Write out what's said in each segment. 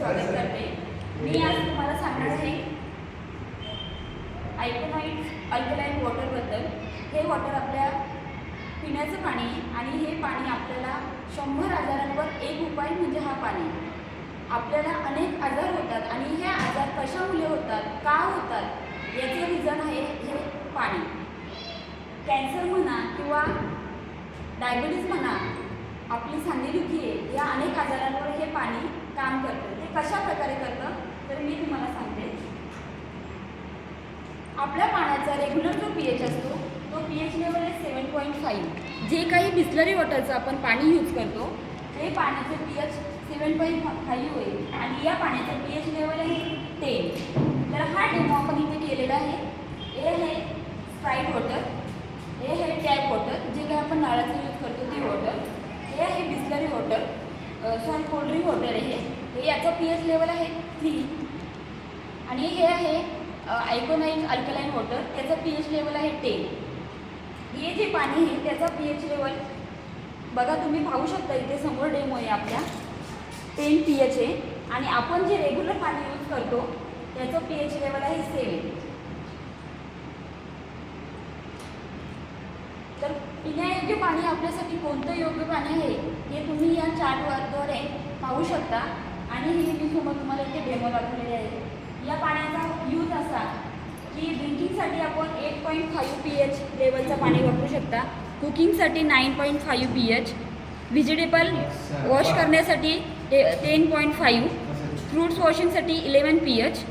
स्वागत करते। मी आज तुम्हाला सांगणार आहे आयकोनाइट अल्कलाइन वॉटरबद्दल। हे वॉटर आपल्या पिण्याचं पाणी आणि हे पाणी आपल्याला 100 आजारांवर एक उपाय म्हणजे हा पाणी। आपल्याला अनेक आजार होतात आणि हे आजार कशामुळे होतात, का होतात याचे रिझन आहे हे पाणी। कॅन्सर म्हणा किंवा डायबिटीज म्हणा, आपली सांधेदुखी आहे, या अनेक आजारांवर हे पाणी काम करतं। ते कशा प्रकारे करतं तर मी तुम्हाला सांगते। आपल्या पाण्याचा रेग्युलर जो पीएच असतो तो पीएच लेवल आहे 7.5। जे काही बिस्लरी वॉटरचं आपण पाणी यूज करतो ते पाण्याचं पीएच 7.5 होईल आणि या पाण्याचं पीएच लेवल आहे 10। तर हा डेमो आपण इथे केलेला आहे। हे आहे स्प्राईट वॉटर, हे आहे टॅप वॉटर, जे काही आपण नळाचं यूज करतो ते वॉटर। हे आहे Bisleri water, sorry cold drink water आहे हे, याचा पीएच लेवल आहे 3। आणि हे आहे आयकोनाइट अल्कलाइन वॉटर, त्याचा पीएच लेवल आहे 10। हे जे पाणी आहे त्याचा पीएच लेवल बघा, तुम्ही पाहू शकता इथे समोर डेमो आहे आपल्या, 10 पीएच आहे। आणि आपण जे रेग्युलर पाणी यूज करतो त्याचं पीएच लेवल आहे 7। तर पिण्यायोग्य पाणी आपल्यासाठी कोणतं योग्य पाणी आहे हे तुम्ही या चार्टद्वारे पाहू शकता। आणि हे मी तुम्हाला इथे डेमो दाखवलेले आहे। या पाण्याचा यूज असा की ड्रिंकिंगसाठी आपण 8.5 पीएच लेवलचं पाणी वापरू शकता, कुकिंगसाठी 9.5 पीएच, व्हेजिटेबल वॉश करण्यासाठी 10.5, फ्रूट्स वॉशिंगसाठी 11 पीएच,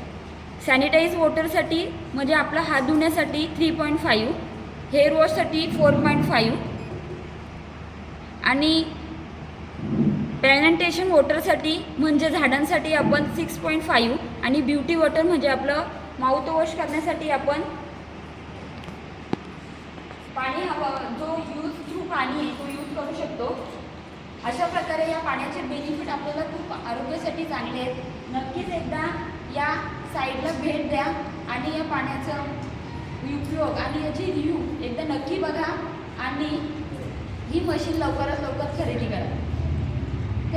सॅनिटाईज वॉटरसाठी म्हणजे आपला हात धुण्यासाठी 3.5, हेअर वॉशसाठी 4.5 आणि प्लॅनेटेशन वॉटरसाठी म्हणजे झाडांसाठी आपण 6.5 आणि ब्युटी वॉटर म्हणजे आपलं माउथ वॉश करण्यासाठी आपण पाणी जो यूज पाणी आहे तो यूज करू शकतो। अशा प्रकारे या पाण्याचे बेनिफिट आपल्याला खूप आरोग्यासाठी चांगले आहेत। नक्कीच एकदा या साईडला भेट द्या आणि या पाण्याचा उपयोग आणि याची रिव्ह्यू एकदा नक्की बघा आणि ही मशीन लवकरात लवकर खरेदी करा।